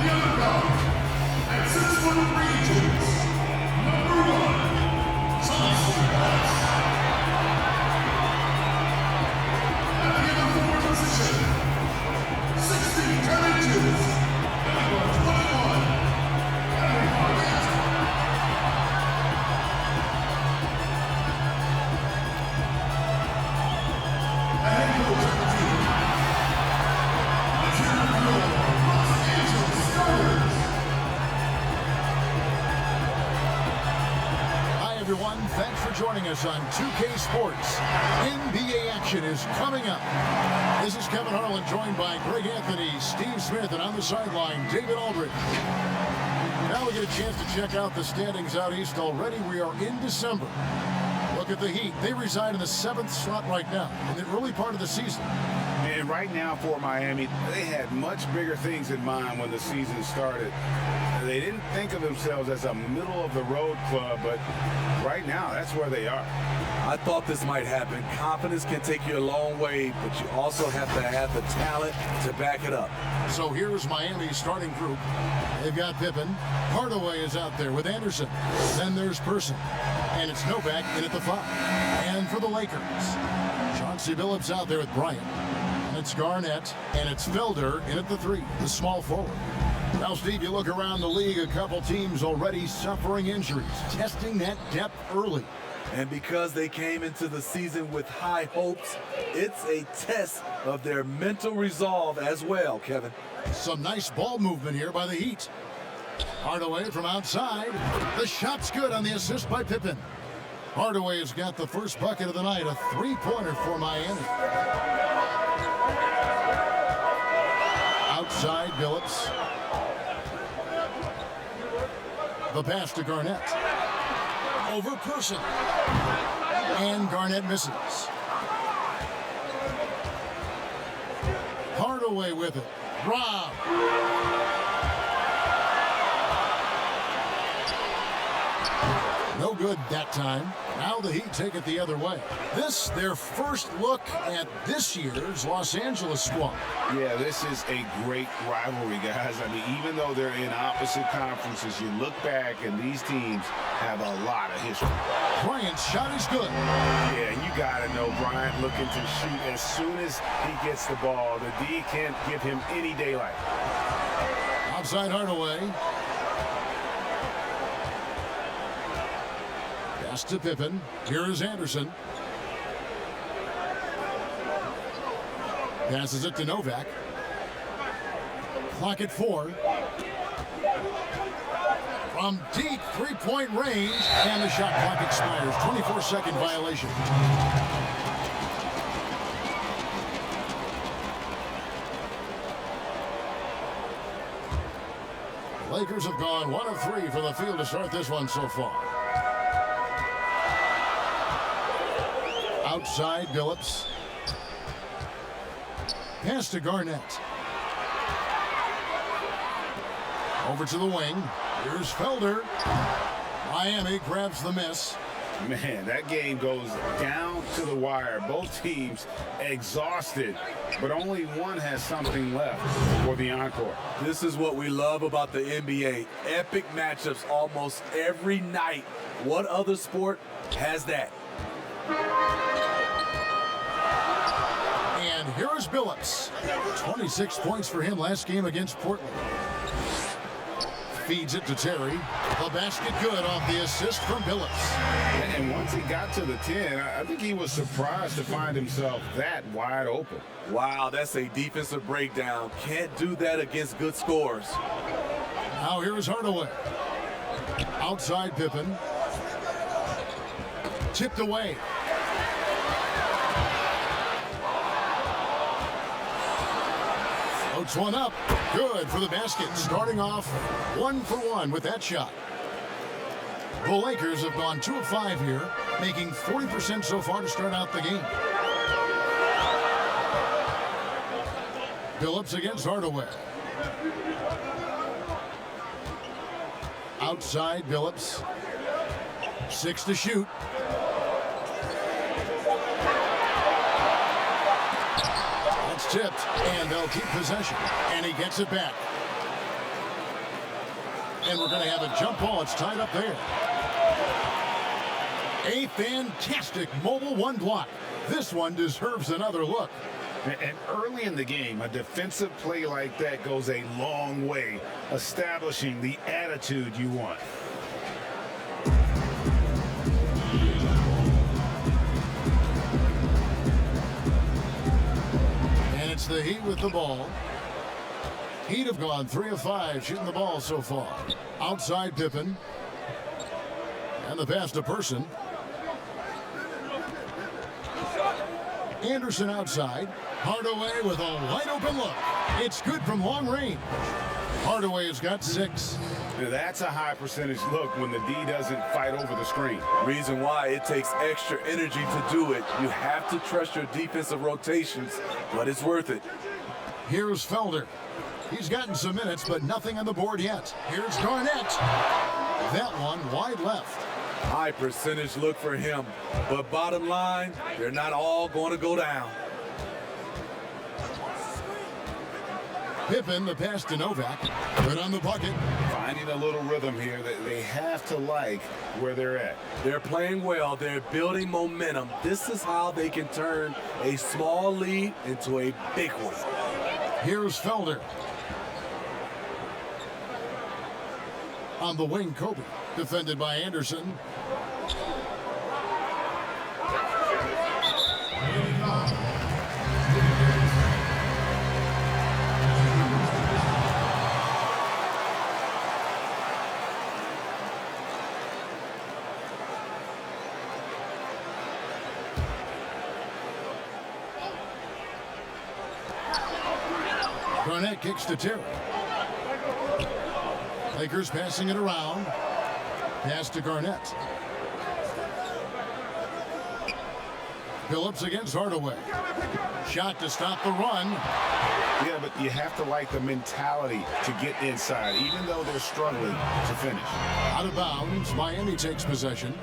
the underdog, at 6'3" inches, #1, Johnson Watts. At the other forward position, 6 feet 10 inches, #21, everyone. Thanks for joining us on 2K Sports. NBA action is coming up. This is Kevin Harlan, joined by Greg Anthony, Steve Smith, and on the sideline, David Aldridge. Now we get a chance to check out the standings out east already. We are in December. Look at the Heat. They reside in the 7th slot right now in the early part of the season. And right now for Miami, they had much bigger things in mind when the season started. They didn't think of themselves as a middle-of-the-road club, but right now, that's where they are. I thought this might happen. Confidence can take you a long way, but you also have to have the talent to back it up. So here's Miami's starting group. They've got Pippen. Hardaway is out there with Anderson. Then there's Person. And it's Novak in at the 5. And for the Lakers, Chauncey Billups out there with Bryant. And it's Garnett. And it's Felder in at the 3, the small forward. Now, Steve, you look around the league, a couple teams already suffering injuries, testing that depth early. And because they came into the season with high hopes, it's a test of their mental resolve as well, Kevin. Some nice ball movement here by the Heat. Hardaway from outside. The shot's good on the assist by Pippen. Hardaway has got the first bucket of the night, a three-pointer for Miami. Outside, Billups. The pass to Garnett. Over Person. And Garnett misses. Hardaway with it. Rob. No good that time. Now the Heat take it the other way. This, their first look at this year's Los Angeles squad. Yeah, this is a great rivalry, guys. I mean, even though they're in opposite conferences, you look back and these teams have a lot of history. Bryant's shot is good. Yeah, and you got to know Bryant looking to shoot as soon as he gets the ball. The D can't give him any daylight. Outside Hardaway. Pass to Pippen. Here is Anderson. Passes it to Novak. Clock at 4. From deep three-point range, and the shot clock expires. 24-second violation. The Lakers have gone 1 of 3 from the field to start this one so far. Outside, Billups. Pass to Garnett. Over to the wing. Here's Felder. Miami grabs the miss. Man, that game goes down to the wire. Both teams exhausted, but only one has something left for the encore. This is what we love about the NBA. Epic matchups almost every night. What other sport has that? And here is Billups. 26 points for him last game against Portland. Feeds it to Terry. The basket good off the assist from Billups. And once he got to the 10, I think he was surprised to find himself that wide open. Wow, that's a defensive breakdown. Can't do that against good scores. Now here is Hardaway. Outside Pippen. Tipped away. Floats one up. Good for the basket. Starting off 1 for 1 with that shot. The Lakers have gone 2 of 5 here, making 40% so far to start out the game. Billups against Hardaway. Outside Billups. 6 to shoot. That's tipped, and they'll keep possession. And he gets it back. And we're going to have a jump ball. It's tied up there. A fantastic mobile one block. This one deserves another look. And early in the game, a defensive play like that goes a long way, establishing the attitude you want. And it's the Heat with the ball. Heat have gone 3 of 5 shooting the ball so far. Outside Pippen. And the pass to Person. Anderson outside. Hardaway with a wide open look. It's good from long range. Hardaway has got 6. Now that's a high percentage look when the D doesn't fight over the screen. Reason why it takes extra energy to do it. You have to trust your defensive rotations, but it's worth it. Here's Felder. He's gotten some minutes, but nothing on the board yet. Here's Garnett. That one wide left. High percentage look for him, but bottom line, they're not all going to go down. Pippen, the pass to Novak. Good on the bucket. Finding a little rhythm here that they have to like where they're at. They're playing well. They're building momentum. This is how they can turn a small lead into a big one. Here's Felder. On the wing, Kobe. Defended by Anderson. Garnett kicks to Terry. Lakers passing it around. Pass to Garnett. Phillips against Hardaway. Shot to stop the run. Yeah, but you have to like the mentality to get inside, even though they're struggling to finish. Out of bounds, Miami takes possession.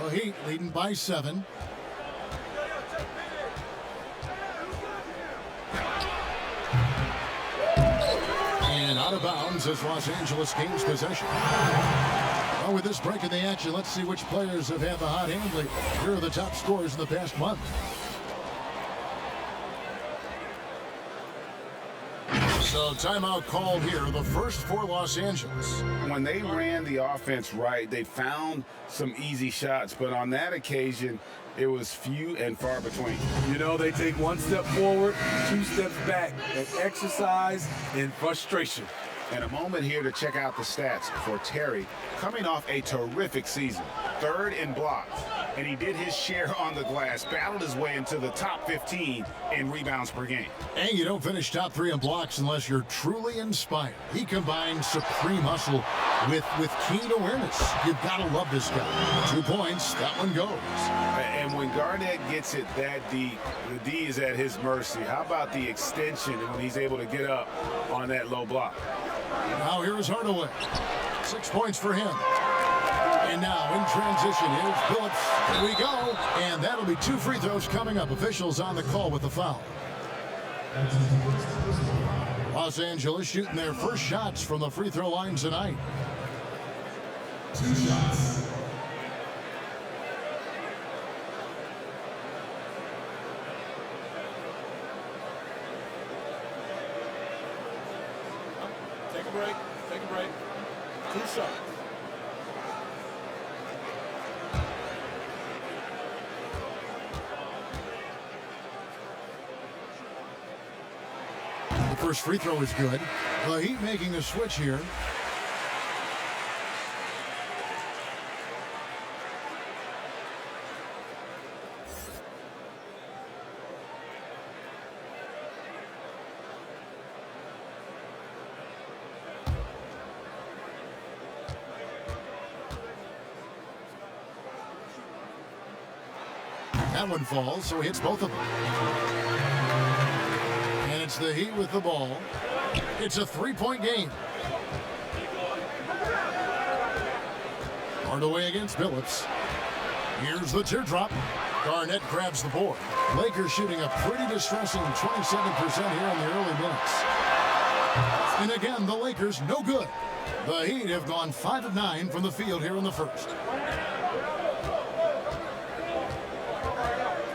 The Heat leading by 7. And out of bounds as Los Angeles gains possession. Well, with this break in the action, let's see which players have had the hot hand lately. Here are the top scorers in the past month. So timeout called here, the first for Los Angeles. When they ran the offense right, they found some easy shots, but on that occasion, it was few and far between. You know, they take 1 step forward, 2 steps back, and exercise in frustration. And a moment here to check out the stats for Terry, coming off a terrific season. 3rd in blocks, and he did his share on the glass, battled his way into the top 15 in rebounds per game. And you don't finish top 3 in blocks unless you're truly inspired. He combines supreme hustle with keen awareness. You've got to love this guy. 2 points, that one goes. And when Garnett gets it that deep, the D is at his mercy. How about the extension when he's able to get up on that low block? Now here's Hardaway. 6 points for him. And now in transition, here's Phillips. Here we go. And that'll be 2 free throws coming up. Officials on the call with the foul. Los Angeles shooting their first shots from the free throw line tonight. 2 shots. Take a break. Take a break. 2 shots. The first free throw is good. The Heat making a switch here. That one falls, so he hits both of them. And it's the Heat with the ball. It's a 3-point game. Hardaway against Phillips. Here's the teardrop. Garnett grabs the board. Lakers shooting a pretty distressing 27% here in the early minutes. And again, the Lakers no good. The Heat have gone 5 of 9 from the field here in the first.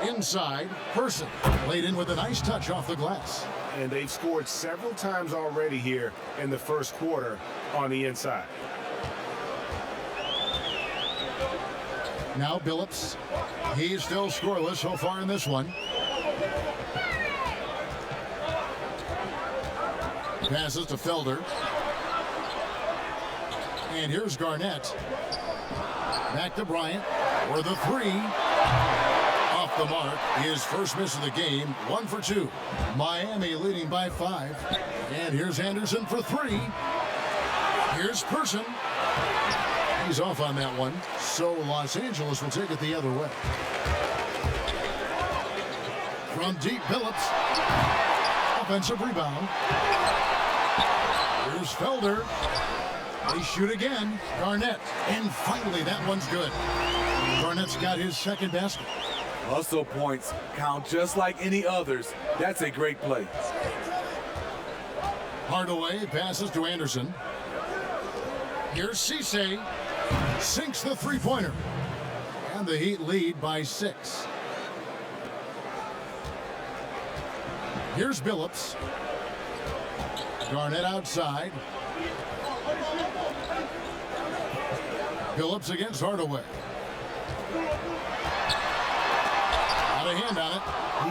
Inside, Person laid in with a nice touch off the glass. And they've scored several times already here in the first quarter on the inside. Now Billups. He's still scoreless so far in this one. Passes to Felder. And here's Garnett. Back to Bryant for the three. Off the mark. His first miss of the game. 1 for 2. Miami leading by 5. And here's Anderson for 3. Here's Person. He's off on that one. So Los Angeles will take it the other way. From deep, Billups. Offensive rebound. Here's Felder. They shoot again. Garnett. And finally, that one's good. Garnett's got his second basket. Hustle points count just like any others. That's a great play. Hardaway passes to Anderson. Here's Cisse. Sinks the three-pointer. And the Heat lead by 6. Here's Billups. Garnett outside. Billups against Hardaway. Got a hand on it.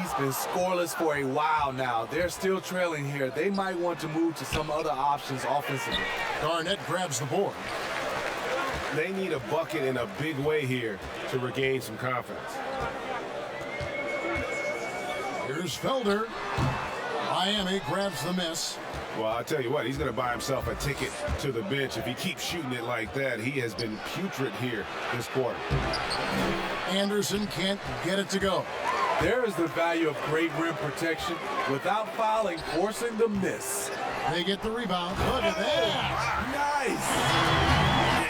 He's been scoreless for a while now. They're still trailing here. They might want to move to some other options offensively. Garnett grabs the board. They need a bucket in a big way here to regain some confidence. Here's Felder. Miami grabs the miss. Well, I'll tell you what, he's going to buy himself a ticket to the bench. If he keeps shooting it like that, he has been putrid here this quarter. Anderson can't get it to go. There is the value of great rim protection without fouling, forcing the miss. They get the rebound. Look at that. Nice.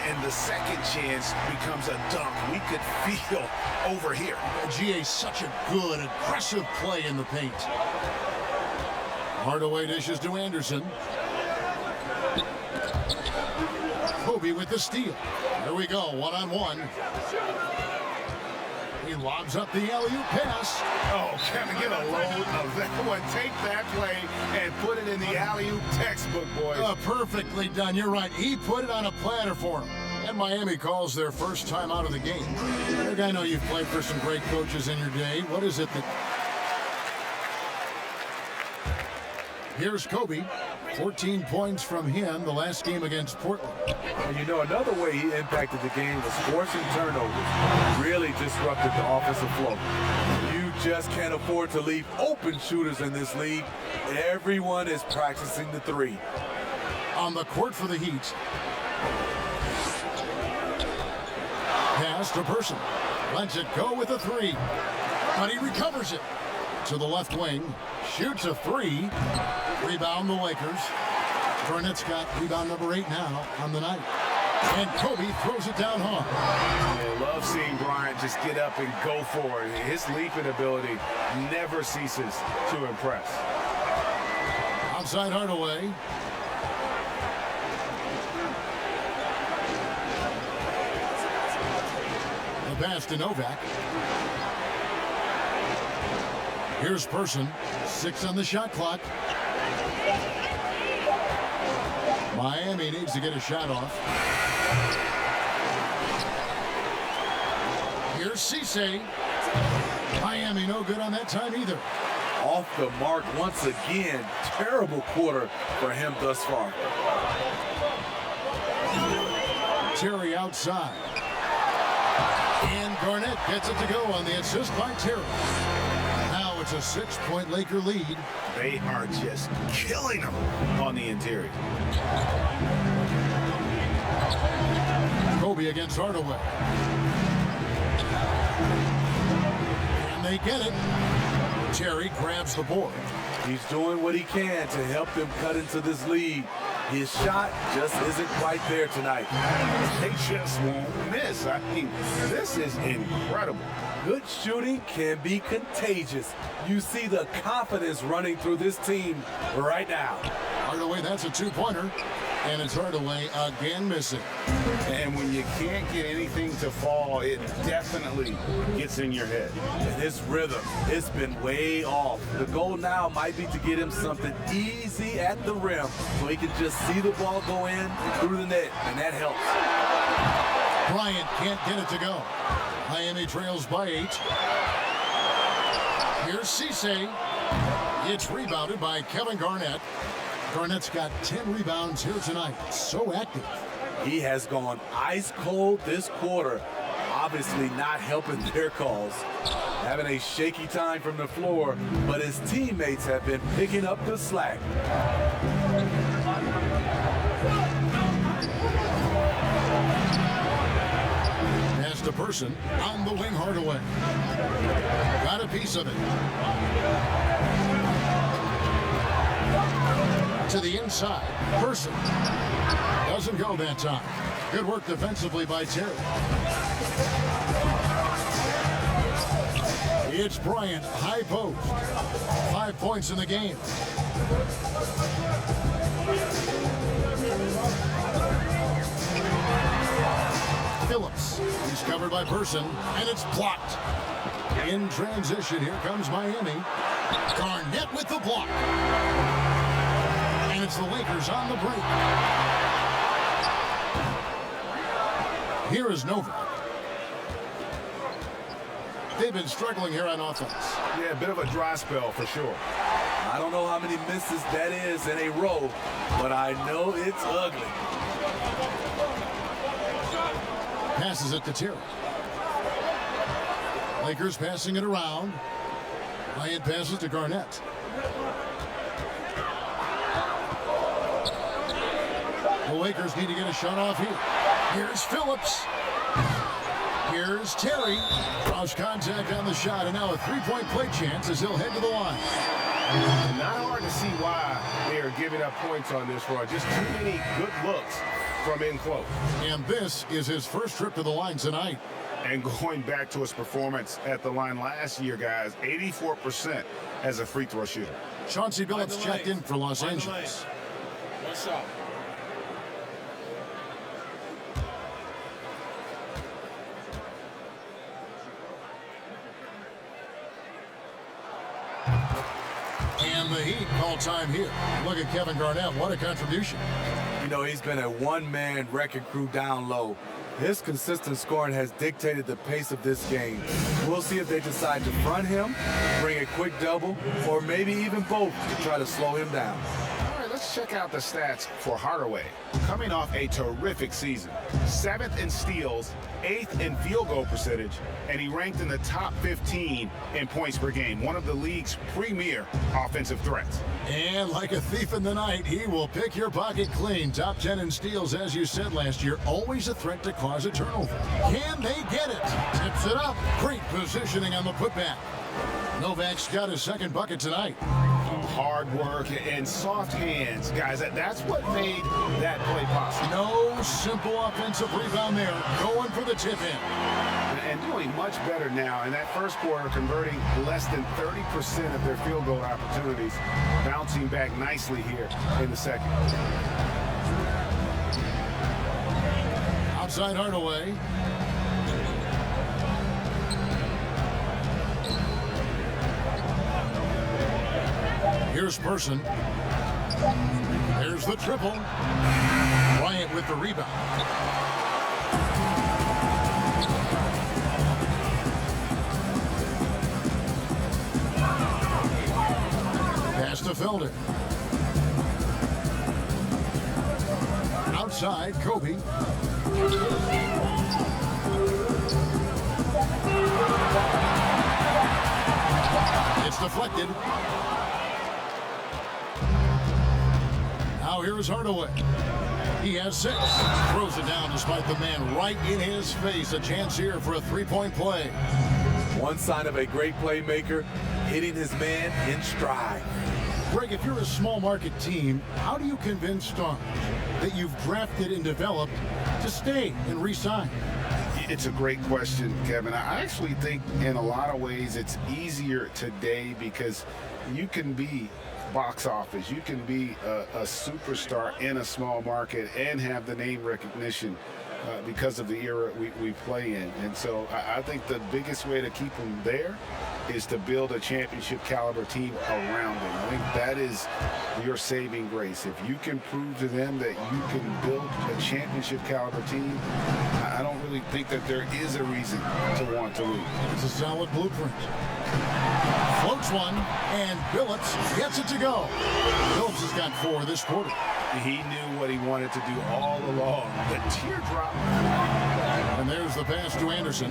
And the second chance becomes a dunk. We could feel over here. GA, such a good, aggressive play in the paint. Hardaway dishes to Anderson. Kobe with the steal. Here we go, one-on-one. He lobs up the alley-oop pass. Oh, Kevin, get a load of that one. Take that play and put it in the alley-oop textbook, boys. Perfectly done. You're right. He put it on a platter for him. And Miami calls their first time out of the game. Greg, I know you've played for some great coaches in your day. What is it that... Here's Kobe. 14 points from him the last game against Portland. And you know, another way he impacted the game was forcing turnovers. Really disrupted the offensive flow. You just can't afford to leave open shooters in this league. Everyone is practicing the three. On the court for the Heat. Pass to Person. Lets it go with a three. But he recovers it. To the left wing. Shoots a three. Rebound the Lakers. Garnett's got rebound number 8 now on the night. And Kobe throws it down hard. I love seeing Bryant just get up and go for it. His leaping ability never ceases to impress. Outside Hardaway. The pass to Novak. Here's Person. 6 on the shot clock. Miami needs to get a shot off. Here's Cisse. Miami no good on that time either. Off the mark once again. Terrible quarter for him thus far. Terry outside. And Garnett gets it to go on the assist by Terry. Now it's a 6-point Laker lead. They are just killing them on the interior. Kobe against Hardaway. And they get it. Terry grabs the board. He's doing what he can to help them cut into this lead. His shot just isn't quite there tonight. They just won't miss. I mean, this is incredible. Good shooting can be contagious. You see the confidence running through this team right now. Hardaway, that's a two-pointer. And it's Hardaway again missing. And when you can't get anything to fall, it definitely gets in your head. And his rhythm, it's been way off. The goal now might be to get him something easy at the rim so he can just see the ball go in through the net, and that helps. Bryant can't get it to go. Miami trails by 8. Here's Cisse. It's rebounded by Kevin Garnett. Garnett's got 10 rebounds here tonight. So active. He has gone ice cold this quarter. Obviously not helping their cause. Having a shaky time from the floor, but his teammates have been picking up the slack. Pass to Person on the wing. Hardaway got a piece of it. To the inside. Person doesn't go that time. Good work defensively by Terry. It's Bryant, high post. 5 points in the game. Phillips, he's covered by Person, and it's blocked. In transition, here comes Miami. Garnett with the block. And it's the Lakers on the break. Here is Novak. They've been struggling here on offense. Yeah, a bit of a dry spell for sure. I don't know how many misses that is in a row, but I know it's ugly. Passes it to Terry. Lakers passing it around. Bryant passes to Garnett. The Lakers need to get a shot off here. Here's Phillips. Here's Terry. Cross contact on the shot, and now a three-point play chance as he'll head to the line. Not hard to see why they are giving up points on this run. Just too many good looks from in close. And this is his first trip to the line tonight. And going back to his performance at the line last year, guys, 84% as a free throw shooter. Chauncey Billups checked in for Los Angeles. What's up? And the Heat call time here. Look at Kevin Garnett. What a contribution. You know, he's been a one-man wrecking crew down low. His consistent scoring has dictated the pace of this game. We'll see if they decide to front him, bring a quick double, or maybe even both to try to slow him down. All right, let's check out the stats for Hardaway. Coming off a terrific season. 7th in steals, 8th in field goal percentage, and he ranked in the top 15 in points per game. One of the league's premier offensive threats. And like a thief in the night, he will pick your pocket clean. Top 10 in steals, as you said last year, always a threat to cause a turnover. Can they get it? Tips it up. Great positioning on the putback. Novak's got his second bucket tonight. Hard work and soft hands, guys. That's what made that play possible. No simple offensive rebound there. Going for the tip-in. And doing much better now. In that first quarter, converting less than 30% of their field goal opportunities. Bouncing back nicely here in the second. Outside Hardaway. Here's Person. There's the triple. Bryant with the rebound. Pass to Felder. Outside, Kobe. It's deflected. Now here is Hardaway. He has 6. Throws it down despite the man right in his face. A chance here for a three-point play. One sign of a great playmaker, hitting his man in stride. Greg, if you're a small market team, how do you convince stars that you've drafted and developed to stay and re-sign? It's a great question, Kevin. I actually think in a lot of ways it's easier today because you can be box office. You can be a superstar in a small market and have the name recognition because of the era we play in. And so I think the biggest way to keep them there is to build a championship caliber team around them. I think that is your saving grace. If you can prove to them that you can build a championship caliber team, I don't really think that there is a reason to want to leave. It's a solid blueprint. Floats one, and Billups gets it to go. Billups has got 4 this quarter. He knew what he wanted to do all along. The teardrop. And there's the pass to Anderson.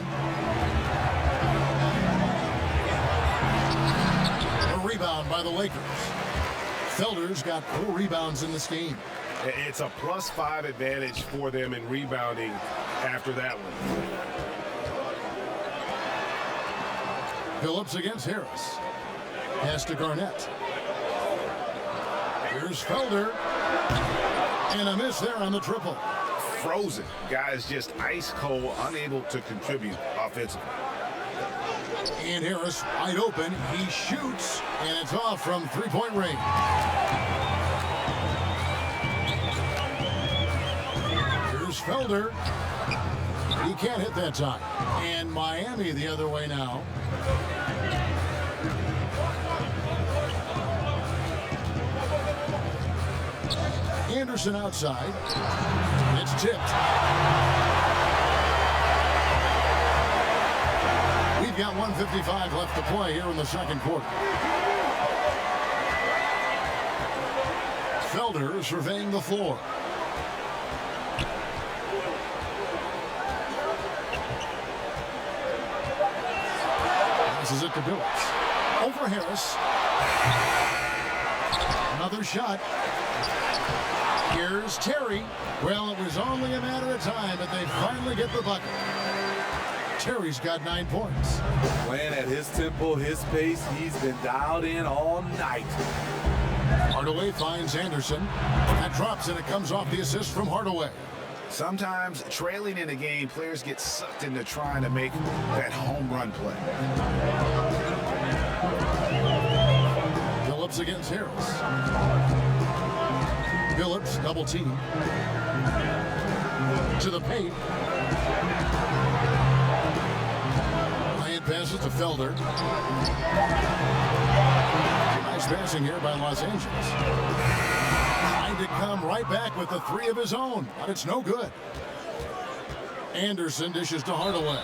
A rebound by the Lakers. Felder's got 4 rebounds in this game. It's a +5 advantage for them in rebounding after that one. Billups against Harris. Pass to Garnett. Here's Felder. And a miss there on the triple. Frozen. Guys just ice cold, unable to contribute offensively. And Harris wide open. He shoots, and it's off from three-point range. Here's Felder. He can't hit that time. And Miami the other way now. Anderson outside. It's tipped. We've got 1:55 left to play here in the second quarter. Felder surveying the floor. Passes it to Billups. Over Harris. Another shot. Here's Terry. Well, it was only a matter of time, but they finally get the bucket. Terry's got 9 points. Playing at his tempo, his pace, he's been dialed in all night. Hardaway finds Anderson. That drops, and it comes off the assist from Hardaway. Sometimes trailing in a game, players get sucked into trying to make that home run play. Billups against Harris. Billups double team. To the paint. Bryant passes to Felder. Nice passing here by Los Angeles. Trying to come right back with the 3 of his own, but it's no good. Anderson dishes to Hardaway.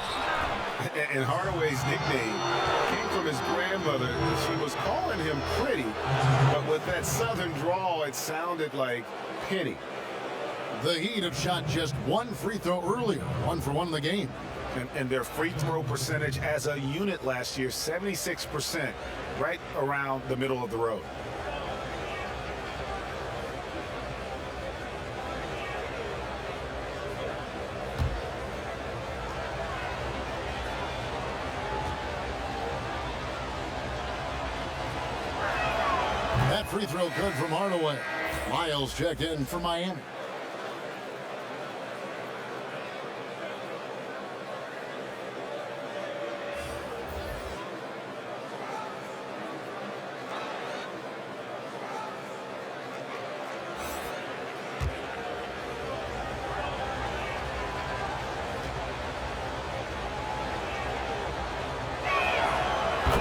And Hardaway's nickname came from his grandmother. She was calling him Pretty, but with that southern drawl, it sounded like Penny. The Heat have shot just 1 free throw earlier, 1 for 1 in the game. And their free throw percentage as a unit last year, 76%, right around the middle of the road. That free throw good from Hardaway. Miles checked in for Miami.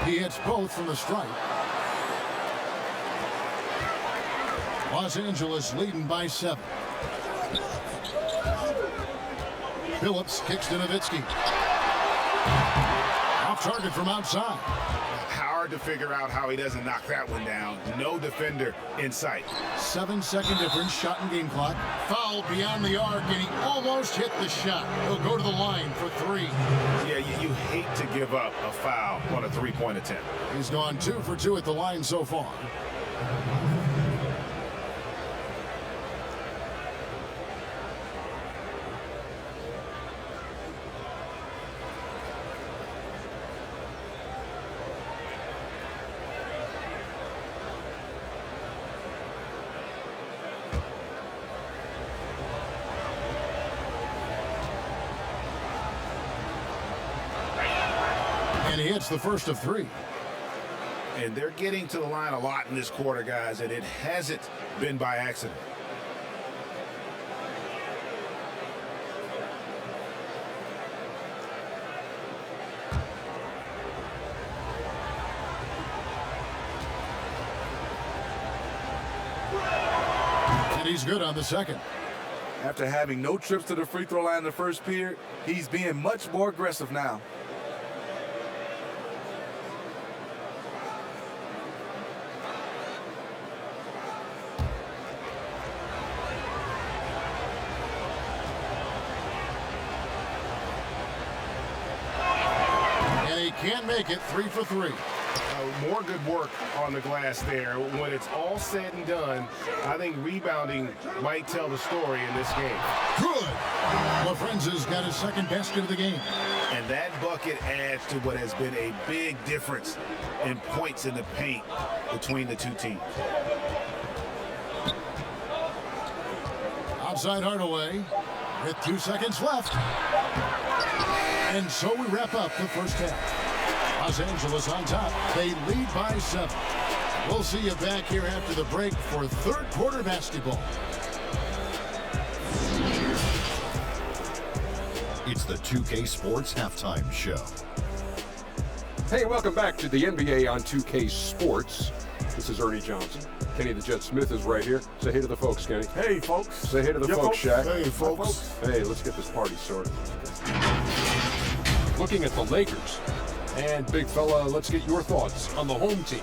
He hits both from the stripe. Los Angeles leading by 7. Billups kicks to Nowitzki. Off target from outside. Hard to figure out how he doesn't knock that one down. No defender in sight. 7-second difference, shot and game clock. Foul beyond the arc, and he almost hit the shot. He'll go to the line for 3. Yeah, you hate to give up a foul on a 3-point attempt. He's gone 2 for 2 at the line so far. hits the first of 3. And they're getting to the line a lot in this quarter, guys, and it hasn't been by accident. And he's good on the second. After having no trips to the free throw line in the first period, he's being much more aggressive now. Can't make it. 3 for 3. More good work on the glass there. When it's all said and done, I think rebounding might tell the story in this game. Good. LaFrenza's got his second basket of the game. And that bucket adds to what has been a big difference in points in the paint between the two teams. Outside Hardaway with 2 seconds left. And so we wrap up the first half. Los Angeles on top. They lead by 7. We'll see you back here after the break for third quarter basketball. It's the 2K Sports Halftime Show. Hey, welcome back to the NBA on 2K Sports. This is Ernie Johnson. Kenny the Jet Smith is right here. Say hey to the folks, Kenny. Hey, folks. Say hey to the folks, Shaq. Hey, folks. Hey, let's get this party started. Looking at the Lakers. And, big fella, let's get your thoughts on the home team.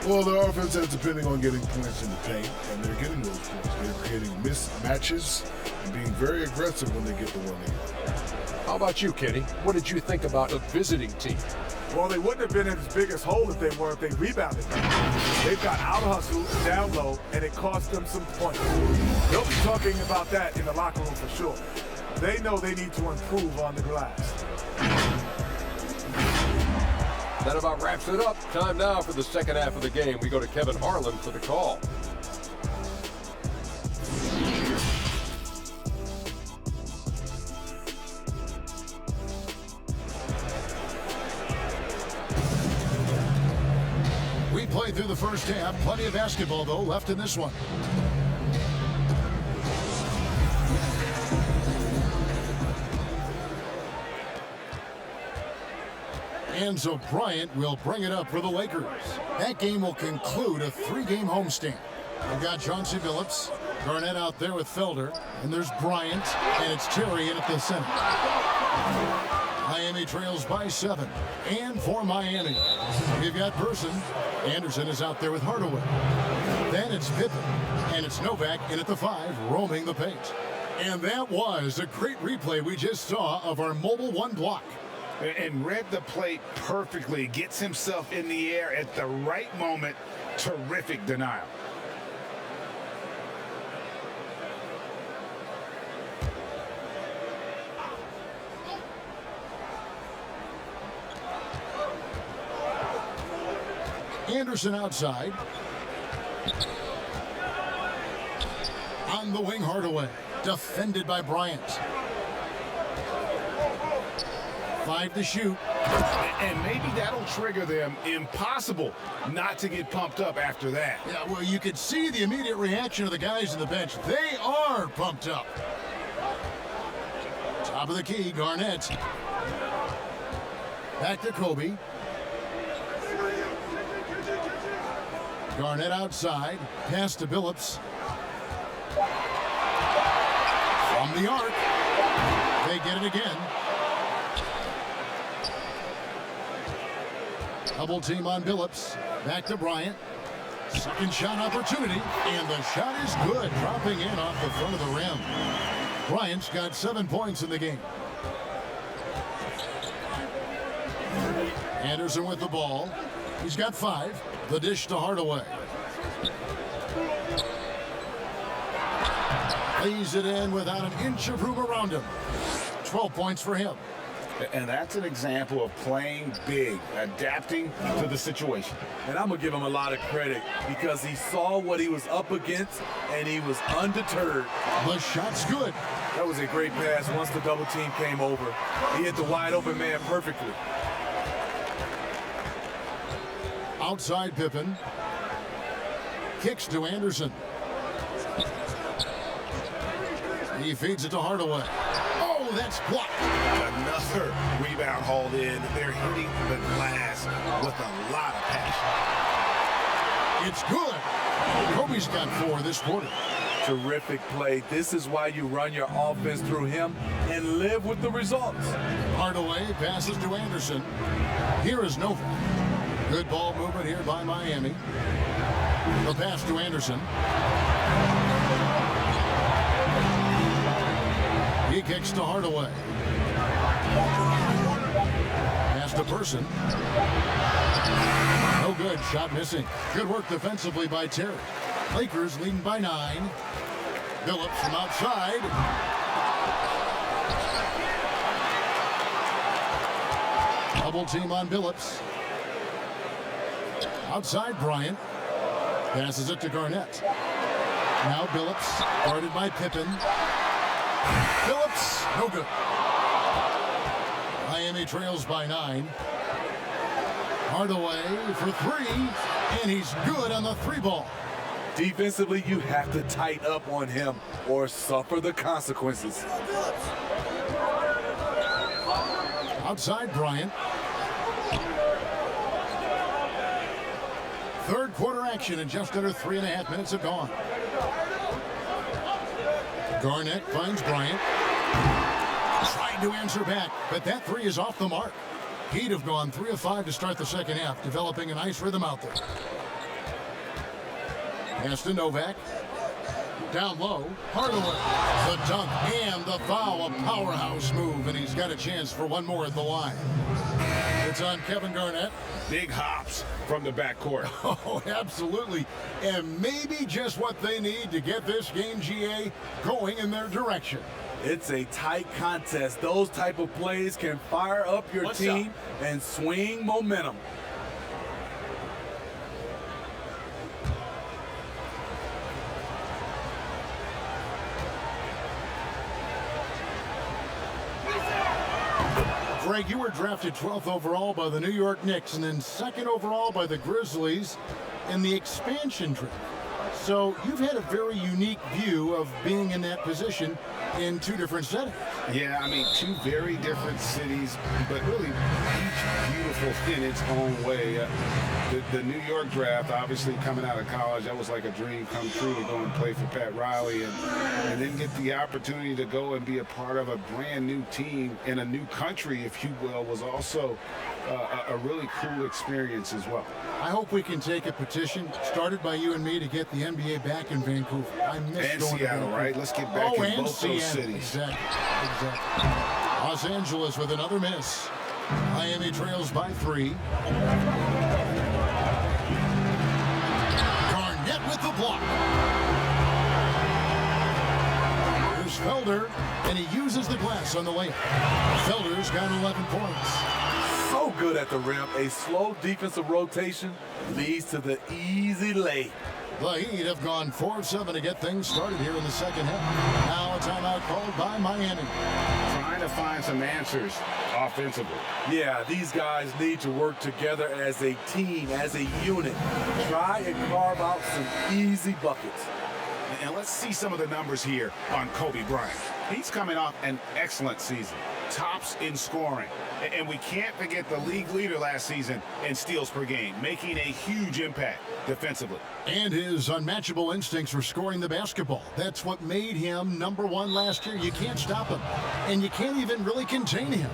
Well, their offense is depending on getting points in the paint, and they're getting those points. They're creating mismatches and being very aggressive when they get the one lead. How about you, Kenny? What did you think about the visiting team? Well, they wouldn't have been in as big a hole if they rebounded. They've got out-hustled down low, and it cost them some points. They'll be talking about that in the locker room for sure. They know they need to improve on the glass. That about wraps it up. Time now for the second half of the game. We go to Kevin Harlan for the call. We played through the first half. Plenty of basketball, though, left in this one. And so Bryant will bring it up for the Lakers. That game will conclude a 3-game homestand. We've got Chauncey Billups, Garnett out there with Felder, and there's Bryant, and it's Terry in at the center. Miami trails by 7. And for Miami, we've got Person. Anderson is out there with Hardaway. Then it's Pippen, and it's Novak in at the 5, roaming the paint. And that was a great replay we just saw of our Mobile 1 block. And read the play perfectly. Gets himself in the air at the right moment. Terrific denial. Anderson outside. On the wing, Hardaway. Defended by Bryant. 5 to shoot. And maybe that'll trigger them. Impossible not to get pumped up after that. Yeah, well, you could see the immediate reaction of the guys on the bench. They are pumped up. Top of the key, Garnett. Back to Kobe. Garnett outside. Pass to Billups. From the arc. They get it again. Double team on Billups. Back to Bryant. Second shot opportunity. And the shot is good. Dropping in off the front of the rim. Bryant's got 7 points in the game. Anderson with the ball. He's got 5. The dish to Hardaway. Lays it in without an inch of room around him. 12 points for him. And that's an example of playing big, adapting to the situation. And I'm going to give him a lot of credit because he saw what he was up against and he was undeterred. The shot's good. That was a great pass once the double team came over. He hit the wide open man perfectly. Outside Pippen. Kicks to Anderson. He feeds it to Hardaway. Oh, that's blocked. Another rebound hauled in. They're hitting the glass with a lot of passion. It's good. Kobe's got 4 this quarter. Terrific play. This is why you run your offense through him and live with the results. Hardaway passes to Anderson. Here is Novak. Good ball movement here by Miami. The pass to Anderson. He kicks to Hardaway. Pass to Person. No good. Shot missing. Good work defensively by Terry. Lakers leading by 9. Phillips from outside. Double team on Phillips. Outside Bryant. Passes it to Garnett. Now Phillips, guarded by Pippen. Phillips, no good. Miami trails by 9. Hardaway for 3, and he's good on the 3 ball. Defensively, you have to tighten up on him or suffer the consequences. Outside Bryant. Third quarter action and just under 3.5 minutes have gone. Garnett finds Bryant. Trying to answer back, but that 3 is off the mark. He'd have gone 3 of 5 to start the second half, developing a nice rhythm out there. Pass to Novak. Down low, Hardaway. The dunk and the foul, a powerhouse move, and he's got a chance for one more at the line. It's on Kevin Garnett. Big hops from the backcourt. Oh, absolutely. And maybe just what they need to get this game, GA, going in their direction. It's a tight contest. Those type of plays can fire up your team and swing momentum. Greg, you were drafted 12th overall by the New York Knicks and then 2nd overall by the Grizzlies in the expansion draft. So you've had a very unique view of being in that position in 2 different settings. Yeah, I mean, 2 very different cities, but really each beautiful in its own way. The New York draft, obviously coming out of college, that was like a dream come true to go and play for Pat Riley and then get the opportunity to go and be a part of a brand new team in a new country, if you will, was also a really cool experience as well. I hope we can take a petition started by you and me to get the NBA back in Vancouver. I miss And going Seattle, to right? Let's get back in both those cities. Exactly. Los Angeles with another miss. Miami trails by 3. Garnett with the block. Here's Felder, and he uses the glass on the layup. Felder's got 11 points. So good at the rim. A slow defensive rotation leads to the easy lay. The Heat have gone 4 of 7 to get things started here in the second half. Now a timeout called by Miami. Trying to find some answers offensively. Yeah, these guys need to work together as a team, as a unit. Try and carve out some easy buckets. And let's see some of the numbers here on Kobe Bryant. He's coming off an excellent season. Tops in scoring. And we can't forget the league leader last season in steals per game, making a huge impact defensively. And his unmatchable instincts for scoring the basketball. That's what made him #1 last year. You can't stop him, and you can't even really contain him.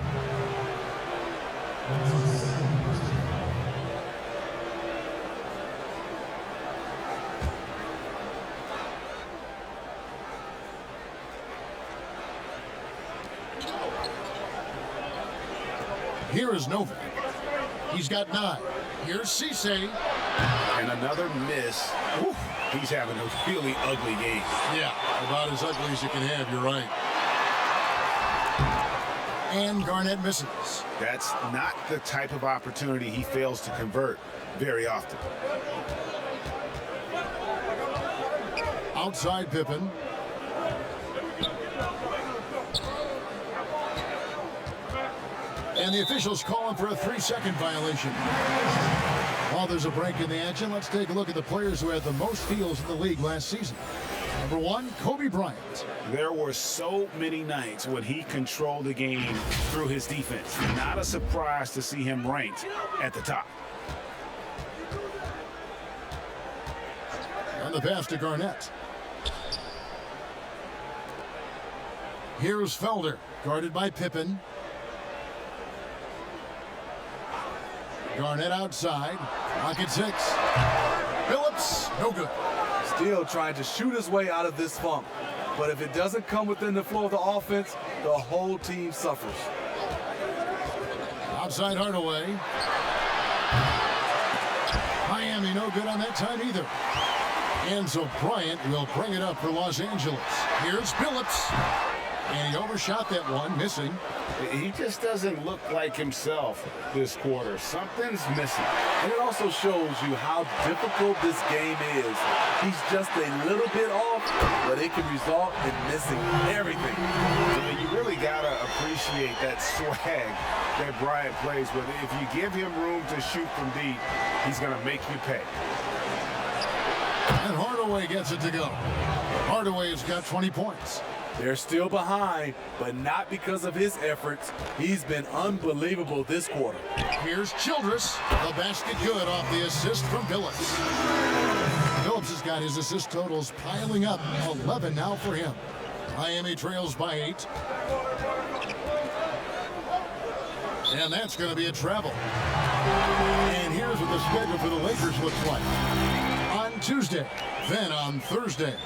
Here is Novak. He's got 9. Here's Cisse. And another miss. Ooh, he's having a really ugly game. Yeah, about as ugly as you can have, you're right. And Garnett misses. That's not the type of opportunity he fails to convert very often. Outside Pippen. And the officials calling for a 3-second violation. While there's a break in the action, let's take a look at the players who had the most steals in the league last season. Number 1, Kobe Bryant. There were so many nights when he controlled the game through his defense. Not a surprise to see him ranked at the top. And the pass to Garnett. Here's Felder, guarded by Pippen. Garnett outside. Rocket 6. Phillips, no good. Still trying to shoot his way out of this funk. But if it doesn't come within the flow of the offense, the whole team suffers. Outside Hardaway. Miami no good on that time either. And so Bryant will bring it up for Los Angeles. Here's Phillips. And he overshot that one, missing. He just doesn't look like himself this quarter. Something's missing. And it also shows you how difficult this game is. He's just a little bit off, but it can result in missing everything. You really got to appreciate that swag that Bryant plays with. If you give him room to shoot from deep, he's going to make you pay. And Hardaway gets it to go. Hardaway's got 20 points. They're still behind, but not because of his efforts. He's been unbelievable this quarter. Here's Childress. The basket good off the assist from Phillips. Phillips has got his assist totals piling up. 11 now for him. Miami trails by 8. And that's going to be a travel. And here's what the schedule for the Lakers looks like. On Tuesday, then on Thursday.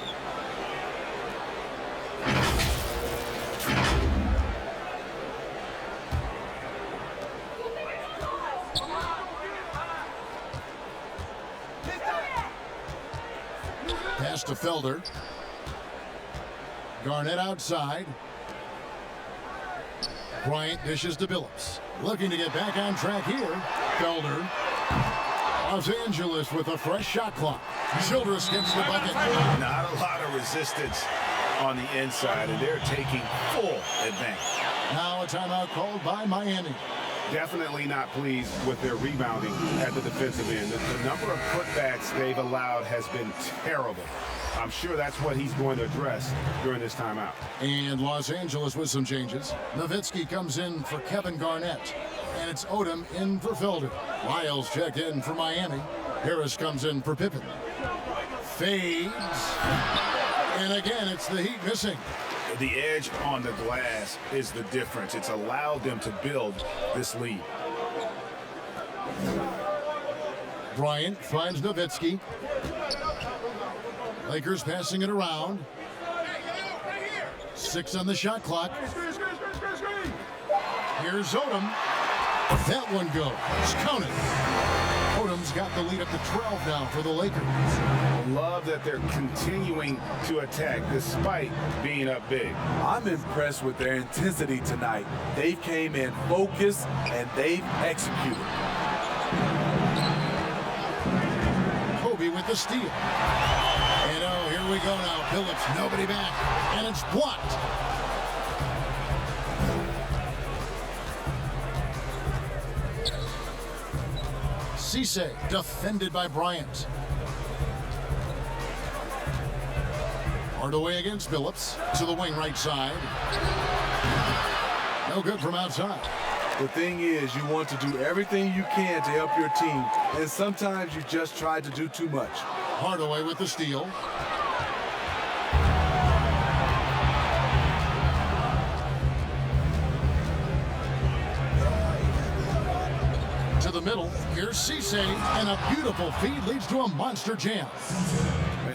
Pass to Felder. Garnett outside. Bryant dishes to Billups. Looking to get back on track here. Felder. Los Angeles with a fresh shot clock. Childress gets the bucket. Not a lot of resistance on the inside, and they're taking full advantage. Now a timeout called by Miami. Definitely not pleased with their rebounding at the defensive end. The number of putbacks they've allowed has been terrible. I'm sure that's what he's going to address during this timeout. And Los Angeles with some changes. Nowitzki comes in for Kevin Garnett. And it's Odom in for Felder. Lyles checked in for Miami. Harris comes in for Pippen. Fades. And again, it's the Heat missing. The edge on the glass is the difference. It's allowed them to build this lead. Bryant finds Nowitzki. Lakers passing it around. 6 on the shot clock. Here's Odom. That one goes. Counted. Odom's got the lead up to 12 now for the Lakers. Love that they're continuing to attack despite being up big. I'm impressed with their intensity tonight. They came in focused and they've executed. Kobe with the steal. And oh, here we go now. Phillips, nobody back. And it's blocked. Cisse defended by Bryant. Hardaway against Phillips to the wing right side. No good from outside. The thing is, you want to do everything you can to help your team, and sometimes you just try to do too much. Hardaway with the steal. To the middle, here's Cisse, and a beautiful feed leads to a monster jam.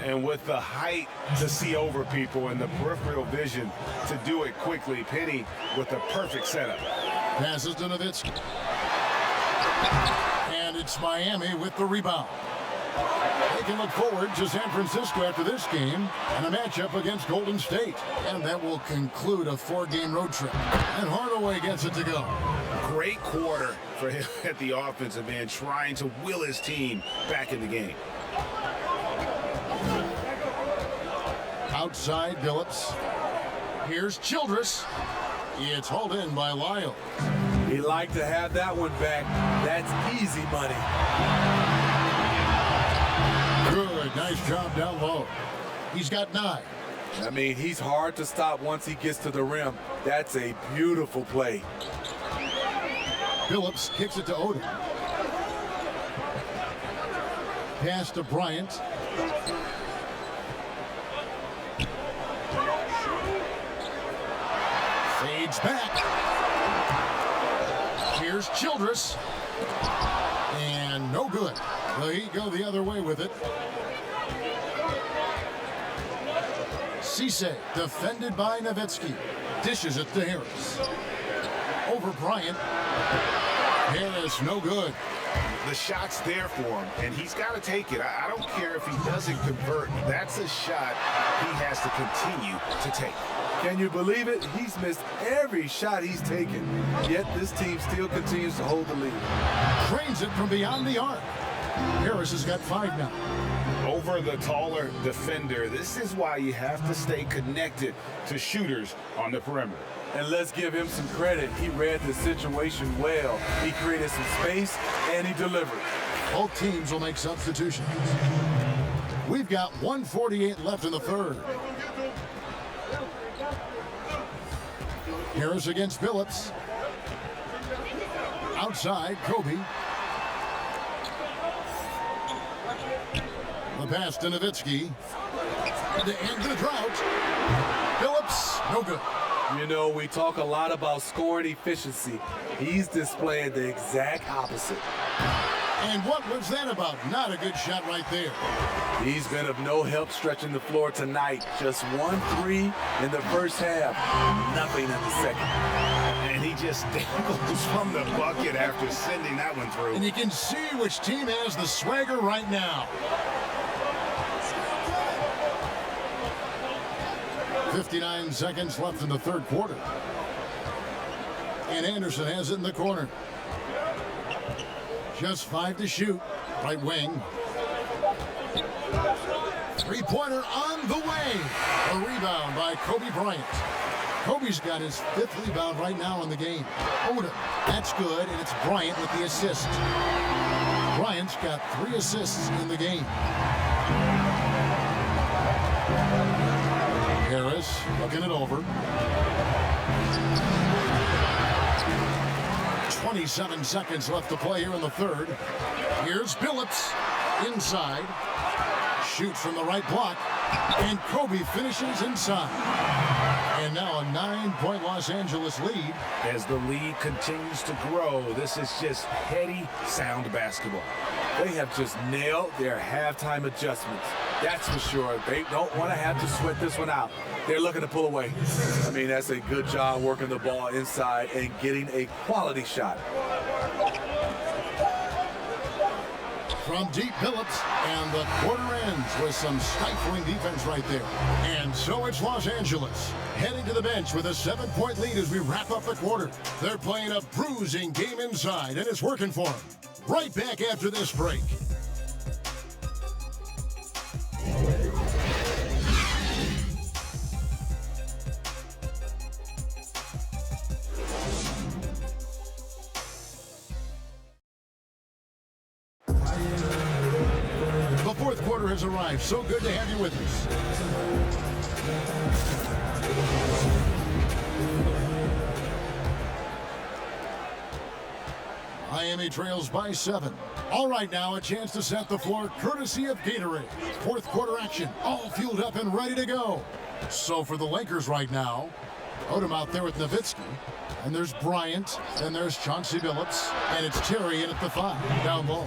And with the height to see over people and the peripheral vision to do it quickly, Penny with the perfect setup. Passes to Nowitzki. And it's Miami with the rebound. They can look forward to San Francisco after this game and a matchup against Golden State. And that will conclude a 4-game road trip. And Hardaway gets it to go. Great quarter for him at the offensive end, trying to will his team back in the game. Outside Billups. Here's Childress. It's hauled in by Lyles. He'd like to have that one back. That's easy money. Nice job down low. He's got 9. I mean, he's hard to stop once he gets to the rim. That's a beautiful play. Phillips kicks it to Odom. Pass to Bryant. Fades back. Here's Childress. And no good. Well, he go the other way with it. Cisse, defended by Nowitzki. Dishes it to Harris. Over Bryant. Harris, no good. The shot's there for him, and he's got to take it. I don't care if he doesn't convert. That's a shot he has to continue to take. Can you believe it? He's missed every shot he's taken, yet this team still continues to hold the lead. Trains it from beyond the arc. Harris has got 5 now. Over the taller defender, this is why you have to stay connected to shooters on the perimeter. And let's give him some credit. He read the situation well. He created some space, and he delivered. Both teams will make substitutions. We've got 1:48 left in the third. Harris against Phillips. Outside, Kobe. The pass to Nowitzki. The end of the drought. Phillips, no good. You know, we talk a lot about scoring efficiency. He's displaying the exact opposite. And what was that about? Not a good shot right there. He's been of no help stretching the floor tonight. Just 1 3 in the first half. Nothing in the second. And he just dangles from the bucket after sending that one through. And you can see which team has the swagger right now. 59 seconds left in the third quarter. And Anderson has it in the corner. Just 5 to shoot. Right wing. Three-pointer on the way. A rebound by Kobe Bryant. Kobe's got his 5th rebound right now in the game. Odom, that's good, and it's Bryant with the assist. Bryant's got 3 assists in the game. Harris looking it over. 27 seconds left to play here in the third. Here's Phillips inside. Shoots from the right block. And Kobe finishes inside. And now a 9-point Los Angeles lead. As the lead continues to grow, this is just heady, sound basketball. They have just nailed their halftime adjustments. That's for sure. They don't want to have to sweat this one out. They're looking to pull away. I mean, that's a good job working the ball inside and getting a quality shot. From deep, Phillips, and the quarter ends with some stifling defense right there. And so it's Los Angeles heading to the bench with a 7-point lead as we wrap up the quarter. They're playing a bruising game inside, and it's working for them. Right back after this break. The fourth quarter has arrived. So good to have you with us. Miami trails by 7. All right, now a chance to set the floor courtesy of Gatorade. Fourth quarter action, all fueled up and ready to go. So for the Lakers right now, Odom out there with Nowitzki. And there's Bryant, and there's Chauncey Billups, and it's Terry in at the 5, down low.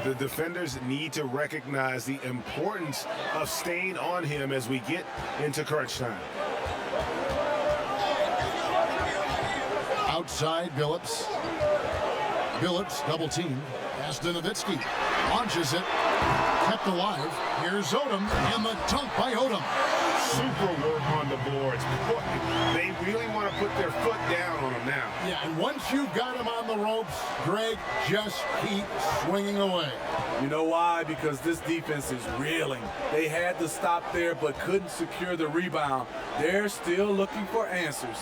The defenders need to recognize the importance of staying on him as we get into crunch time. Outside, Billups. Billups, double team. Pass to Nowitzki. Launches it. Kept alive. Here's Odom, and the dunk by Odom. Super work on the boards. They really want to put their foot down on him now. Yeah, and once you've got him on the ropes, Greg, just keep swinging away. You know why? Because this defense is reeling. They had to stop there but couldn't secure the rebound. They're still looking for answers.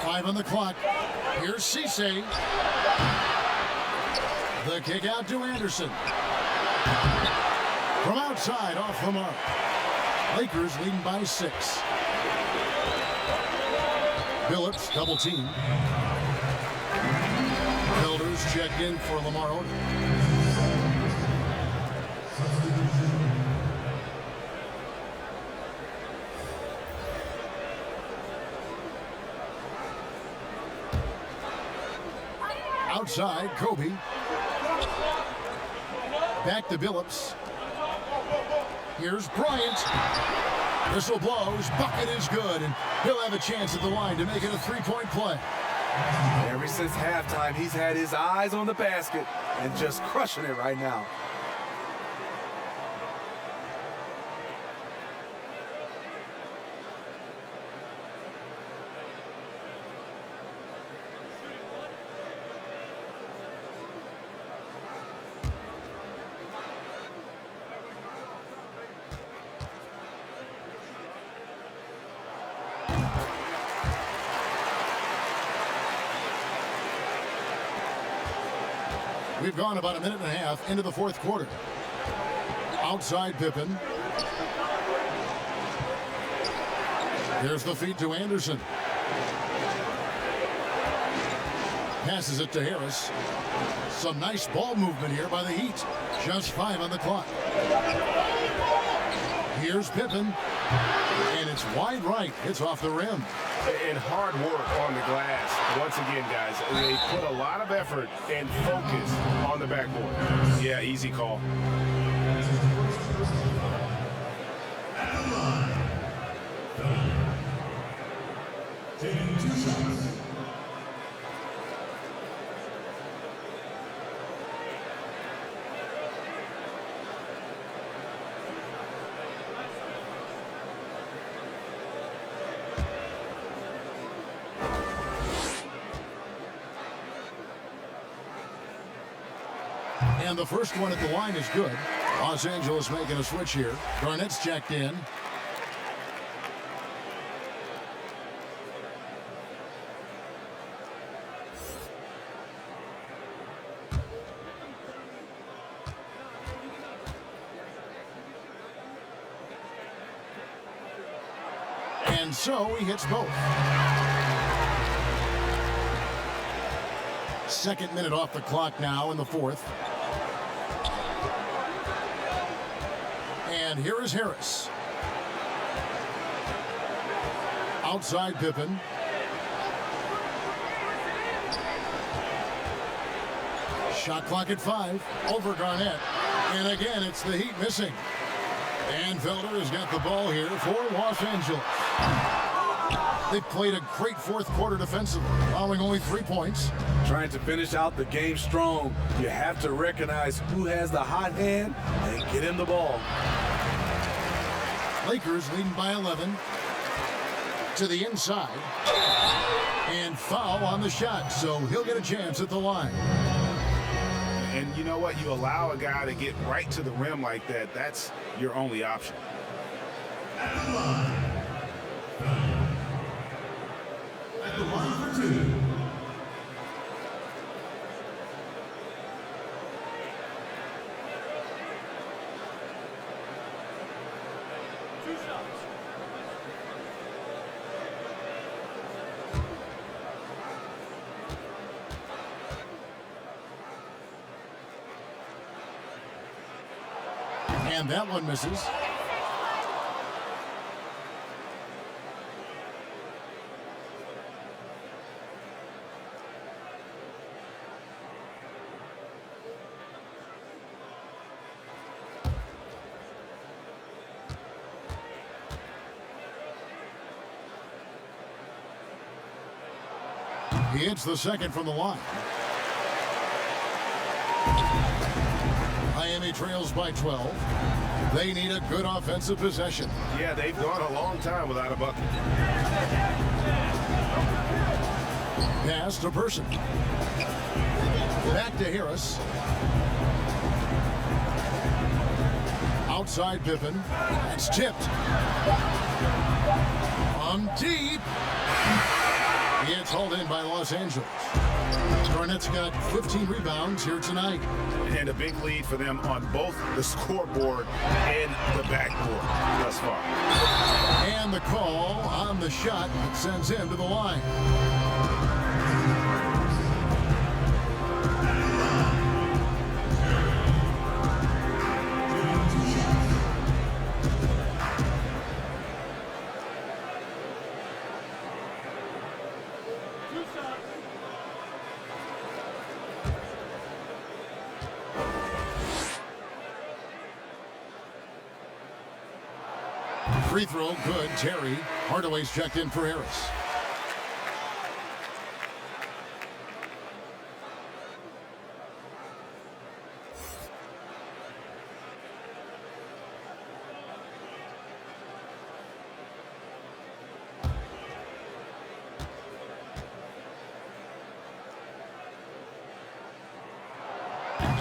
5 on the clock. Here's Cisse. The kick out to Anderson. From outside, off the mark. Lakers leading by 6. Billups double team. Builders checked in for Lamar Odom. Outside, Kobe. Back to Billups. Here's Bryant. Whistle blows. Bucket is good, and he'll have a chance at the line to make it a three-point play. Ever since halftime, he's had his eyes on the basket and just crushing it right now. We've gone about a minute and a half into the fourth quarter. Outside Pippen. Here's the feed to Anderson. Passes it to Harris. Some nice ball movement here by the Heat. Just 5 on the clock. Here's Pippen. And it's wide right. It's off the rim. And hard work on the glass. Once again, guys, they put a lot of effort and focus on the backboard. Yeah, easy call. Taking 2 shots. And the first one at the line is good. Los Angeles making a switch here. Garnett's checked in. And so he hits both. Second minute off the clock now in the fourth. And here is Harris. Outside Pippen. Shot clock at 5. Over Garnett. And again, it's the Heat missing. And Felder has got the ball here for Los Angeles. They played a great fourth quarter defensively, allowing only 3 points. Trying to finish out the game strong, you have to recognize who has the hot hand and get him the ball. Lakers leading by 11. To the inside. And foul on the shot, so he'll get a chance at the line. And you know what? You allow a guy to get right to the rim like that, that's your only option. At the line. At the line for 2. And that one misses. He hits the second from the line. Miami trails by 12. They need a good offensive possession. Yeah, they've gone a long time without a bucket. Pass to Person. Back to Harris. Outside Pippen. It's tipped. From deep. It's hauled in by Los Angeles. Garnett's got 15 rebounds here tonight. And a big lead for them on both the scoreboard and the backboard thus far. And the call on the shot that sends him to the line. Free throw, good. Terry. Hardaway's checked in for Harris.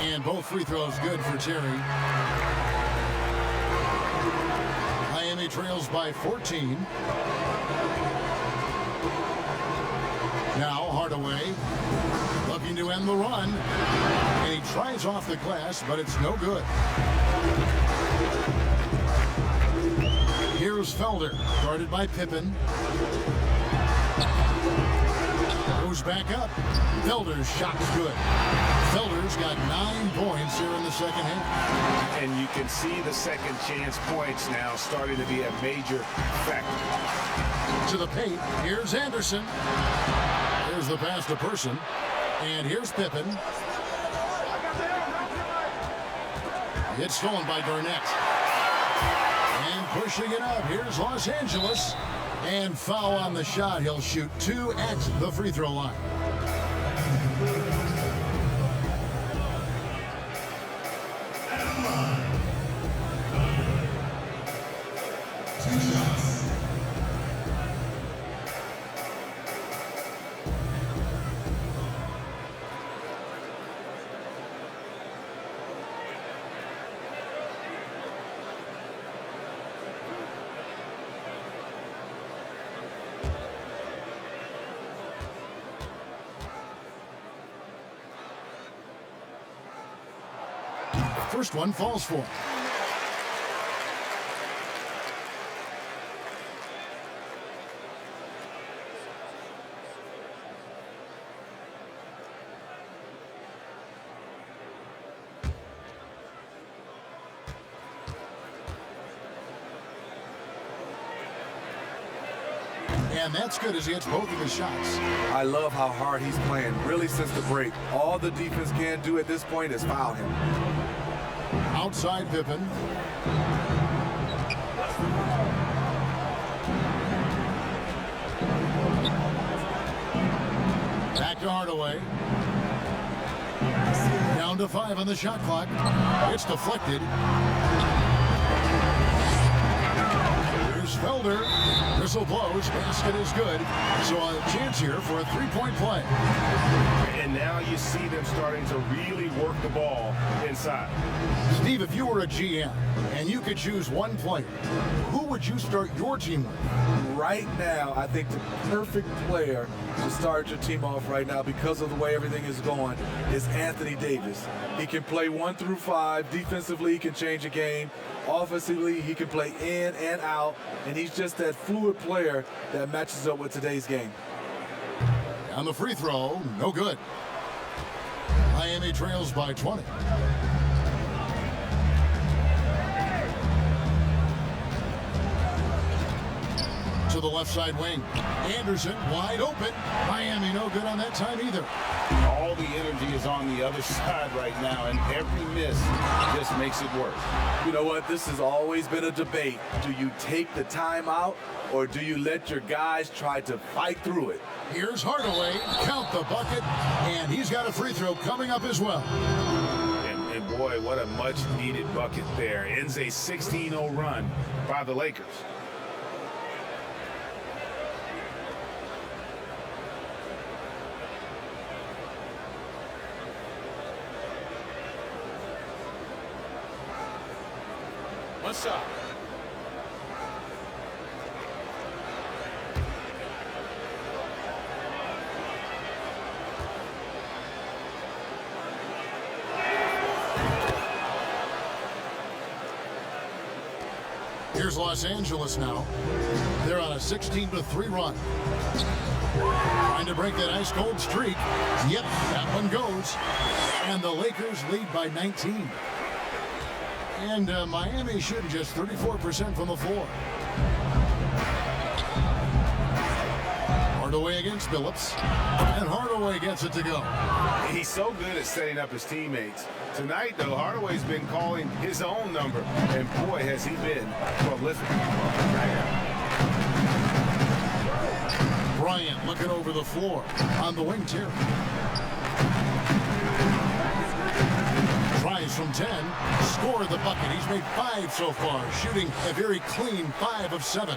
And both free throws good for Terry. Miami trails by 14. Now Hardaway looking to end the run. And he tries off the glass, but it's no good. Here's Felder, guarded by Pippen. Goes back up. Felder's shot's good. Felder's got 9 points here in the second half. And you can see the second chance points now starting to be a major factor. To the paint, here's Anderson. Here's the pass to Person. And here's Pippen. It's stolen by Garnett. And pushing it up, here's Los Angeles. And foul on the shot. He'll shoot 2 at the free throw line. First one falls for him. And that's good as he hits both of his shots. I love how hard he's playing, really since the break. All the defense can do at this point is foul him. Outside Pippen. Back to Hardaway. Down to 5 on the shot clock. It's deflected. Here's Felder. Whistle blows. Basket is good. So a chance here for a three-point play. And now you see them starting to really work the ball inside. Steve, if you were a GM and you could choose one player, who would you start your team with? Right now, I think the perfect player to start your team off right now, because of the way everything is going, is Anthony Davis. He can play 1 through 5. Defensively, he can change a game. Offensively, he can play in and out. And he's just that fluid player that matches up with today's game. On the free throw, no good. Miami trails by 20. To the left side wing. Anderson wide open. Miami no good on that time either. All the energy is on the other side right now, and every miss just makes it worse. You know what? This has always been a debate. Do you take the timeout, or do you let your guys try to fight through it? Here's Hardaway. Count the bucket. And he's got a free throw coming up as well. And boy, what a much-needed bucket there. Ends a 16-0 run by the Lakers. One shot. Here's Los Angeles now. They're on a 16-3 run. Trying to break that ice-cold streak. Yep, that one goes. And the Lakers lead by 19. And Miami shooting just 34% from the floor. Hardaway against Billups. And Hardaway gets it to go. He's so good at setting up his teammates. Tonight, though, Hardaway's been calling his own number. And boy, has he been prolific. Bryant looking over the floor on the wing tier. Tries from 10, scored the bucket. He's made 5 so far, shooting a very clean 5 of 7.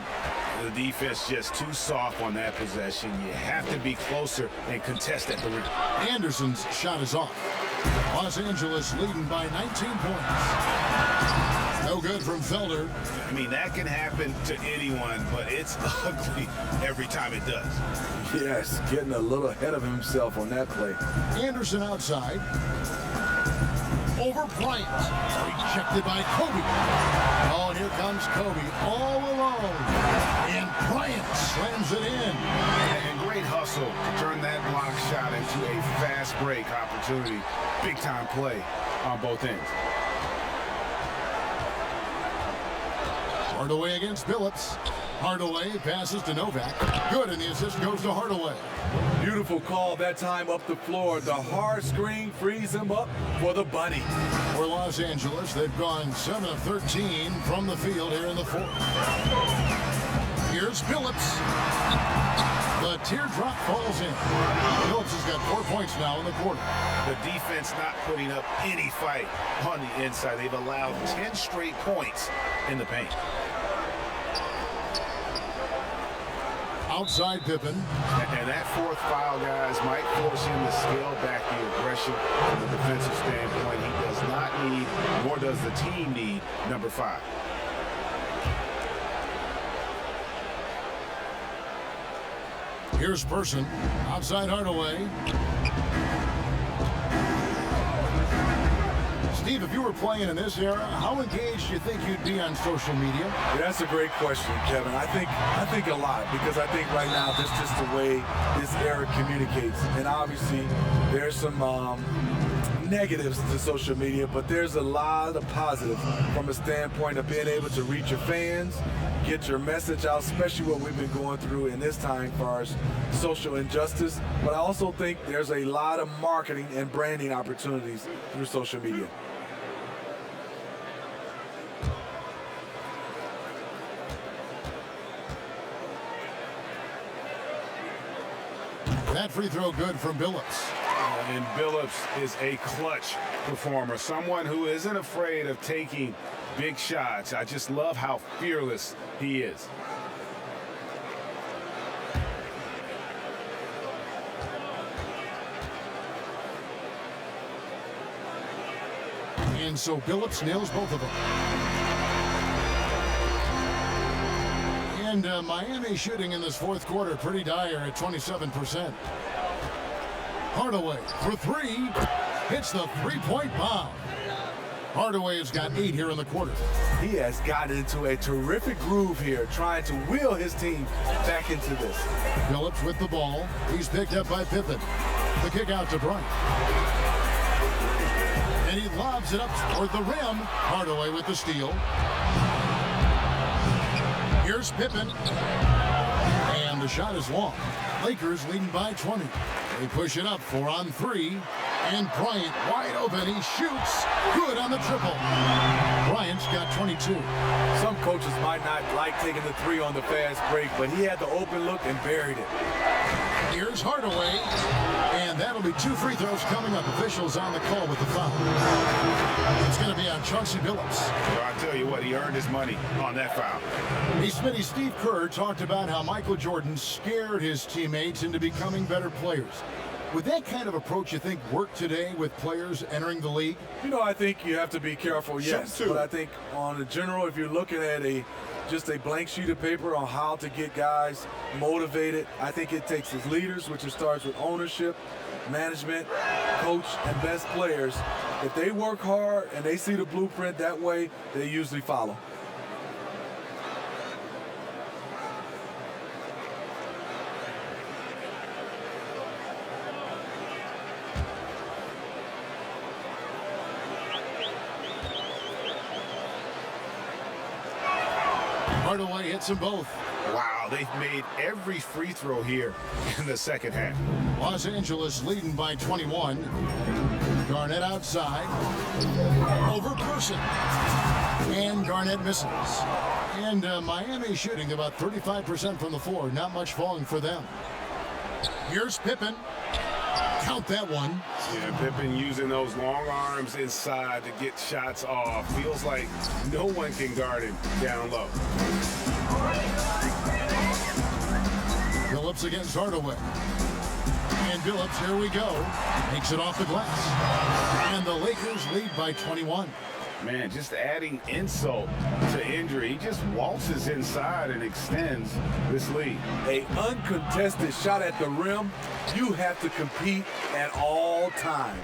The defense just too soft on that possession. You have to be closer and contest at the rim. Anderson's shot is off. Los Angeles leading by 19 points. No good from Felder. I mean, that can happen to anyone, but it's ugly every time it does. Yes, getting a little ahead of himself on that play. Anderson outside. Over Bryant. Rejected by Kobe. Oh, and here comes Kobe all alone. And Bryant slams it in. And great hustle to turn that block shot into a fast break opportunity. Big time play on both ends. Hardaway against Billups. Hardaway passes to Novak. Good, and the assist goes to Hardaway. Beautiful call that time up the floor. The hard screen frees him up for the bunny. For Los Angeles, they've gone 7 of 13 from the field here in the fourth. Here's Billups. The teardrop falls in. Billups has got 4 points now in the quarter. The defense not putting up any fight on the inside. They've allowed 10 straight points in the paint. Outside Pippen. And that fourth foul, guys, might force him to scale back the aggression from the defensive standpoint. He does not need, nor does the team need, number 5. Here's Person. Outside Hardaway. Steve, if you were playing in this era, how engaged do you think you'd be on social media? Yeah, that's a great question, Kevin. I think a lot, because I think right now that's just the way this era communicates. And obviously there's some negatives to social media, but there's a lot of positives from a standpoint of being able to reach your fans, get your message out, especially what we've been going through in this time for our social injustice. But I also think there's a lot of marketing and branding opportunities through social media. That free throw good from Billups. And Billups is a clutch performer, someone who isn't afraid of taking big shots. I just love how fearless he is. And so Billups nails both of them. And Miami shooting in this fourth quarter pretty dire at 27%. Hardaway for 3, hits the three-point bomb. Hardaway has got 8 here in the quarter. He has gotten into a terrific groove here, trying to wheel his team back into this. Billups with the ball. He's picked up by Pippen. The kick out to Bryant. And he lobs it up toward the rim. Hardaway with the steal. Here's Pippen. And the shot is long. Lakers leading by 20. They push it up 4 on 3. And Bryant wide open. He shoots. Good on the triple. Bryant's got 22. Some coaches might not like taking the 3 on the fast break, but he had the open look and buried it. Here's Hardaway. And that'll be 2 free throws coming up. Officials on the call with the foul. It's going to be on Chauncey Billups. Well, I tell you what, he earned his money on that foul. Hey, Smitty, Steve Kerr talked about how Michael Jordan scared his teammates into becoming better players. Would that kind of approach, you think, work today with players entering the league? You know, I think you have to be careful, yes. But I think on the general, if you're looking at just a blank sheet of paper on how to get guys motivated, I think it takes as leaders, which it starts with ownership, management, coach, and best players. If they work hard and they see the blueprint that way, they usually follow. Hardaway hits them both. Wow, they've made every free throw here in the second half. Los Angeles leading by 21. Garnett outside. Over Person. And Garnett misses. And Miami shooting about 35% from the floor. Not much falling for them. Here's Pippen. Count that one. Yeah, Pippen using those long arms inside to get shots off. Feels like no one can guard him down low. Phillips against Hardaway. And Phillips, here we go. Makes it off the glass. And the Lakers lead by 21. Man, just adding insult to injury. He just waltzes inside and extends this lead. A uncontested shot at the rim, you have to compete at all times.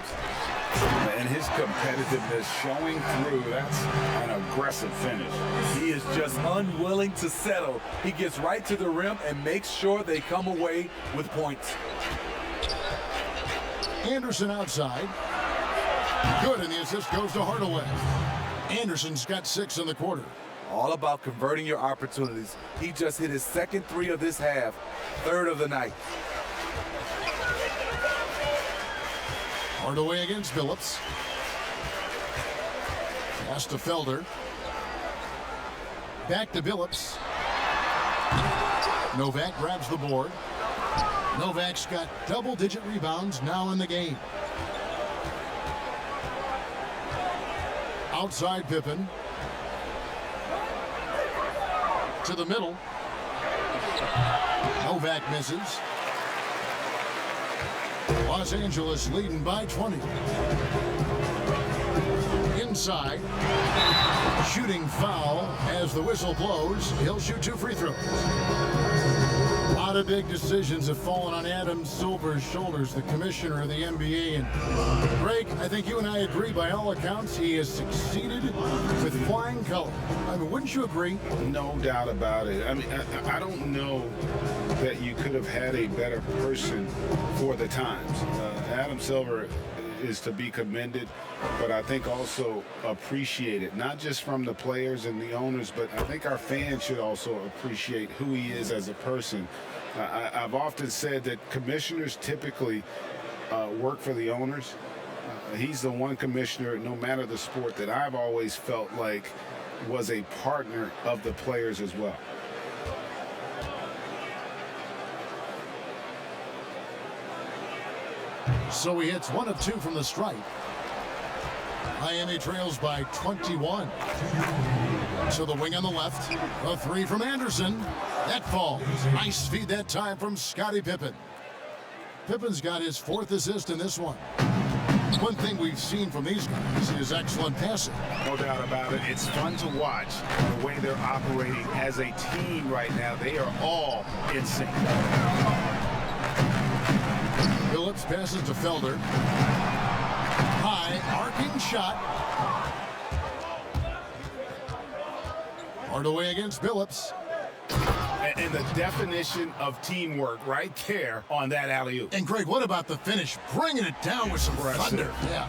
And his competitiveness showing through. That's an aggressive finish. He is just unwilling to settle. He gets right to the rim and makes sure they come away with points. Anderson outside. Good, and the assist goes to Hardaway. Anderson's got 6 in the quarter. All about converting your opportunities. He just hit his second 3 of this half, 3rd of the night. Hardaway against Phillips. Pass to Felder. Back to Phillips. Novak grabs the board. Novak's got double-digit rebounds now in the game. Outside Pippen. To the middle. Novak misses. Los Angeles leading by 20. Inside. Shooting foul as the whistle blows. He'll shoot 2 free throws. A lot of big decisions have fallen on Adam Silver's shoulders, the commissioner of the NBA. And Greg, I think you and I agree, by all accounts, he has succeeded with flying colors. I mean, wouldn't you agree? No doubt about it. I mean, I don't know that you could have had a better person for the times. Adam Silver is to be commended, but I think also appreciated, not just from the players and the owners, but I think our fans should also appreciate who he is as a person. I've often said that commissioners typically work for the owners. He's the one commissioner, no matter the sport, that I've always felt like was a partner of the players as well. So he hits 1 of 2 from the stripe. Miami trails by 21. So the wing on the left. A 3 from Anderson. That falls. Nice feed that time from Scottie Pippen. Pippen's got his 4th assist in this one. One thing we've seen from these guys is excellent passing. No doubt about it. It's fun to watch the way they're operating as a team right now. They are all in sync. Phillips passes to Felder. High, arcing shot. Hardaway against Phillips. And the definition of teamwork right there on that alley-oop. And Greg, what about the finish? Bringing it down with some thunder. Yeah.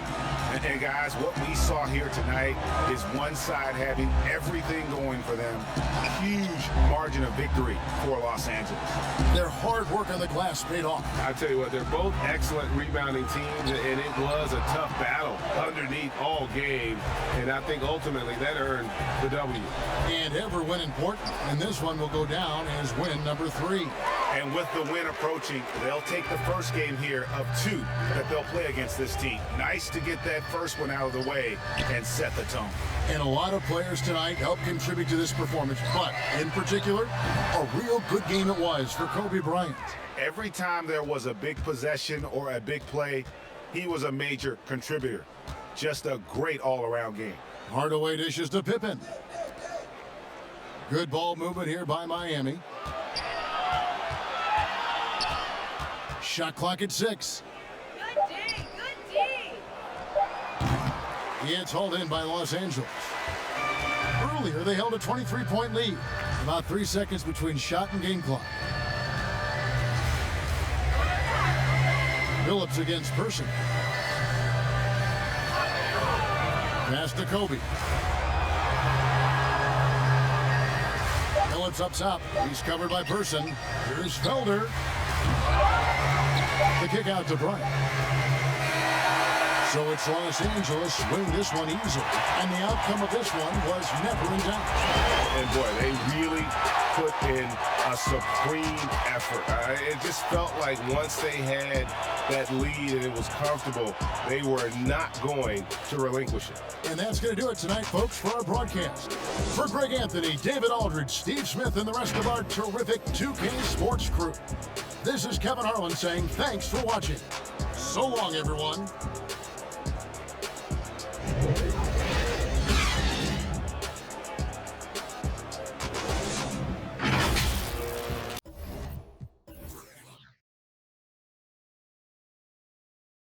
And guys, what we saw here tonight is one side having everything going for them. Huge margin of victory for Los Angeles. Their hard work on the glass paid off. I tell you what, they're both excellent rebounding teams, and it was a tough battle underneath all game. And I think ultimately that earned the W. And every win important, and this one will go down as win number 3. And with the win approaching, they'll take the first game here of 2 that they'll play against this team. Nice to get that first one out of the way and set the tone. And a lot of players tonight helped contribute to this performance, but in particular, a real good game it was for Kobe Bryant. Every time there was a big possession or a big play, he was a major contributor. Just a great all-around game. Hardaway dishes to Pippen. Good ball movement here by Miami. Shot clock at 6. Good D, good D. It's hauled in by Los Angeles. Earlier, they held a 23-point lead. About 3 seconds between shot and game clock. Phillips against Person. Pass to Kobe. Phillips up top. He's covered by Person. Here's Felder. The kick out to Bryant. So it's Los Angeles win this one easily. And the outcome of this one was never in doubt. And boy, they really put in a supreme effort. It just felt like once they had that lead and it was comfortable, they were not going to relinquish it. And that's going to do it tonight, folks, for our broadcast. For Greg Anthony, David Aldridge, Steve Smith, and the rest of our terrific 2K Sports crew, this is Kevin Harlan saying thanks for watching. So long, everyone.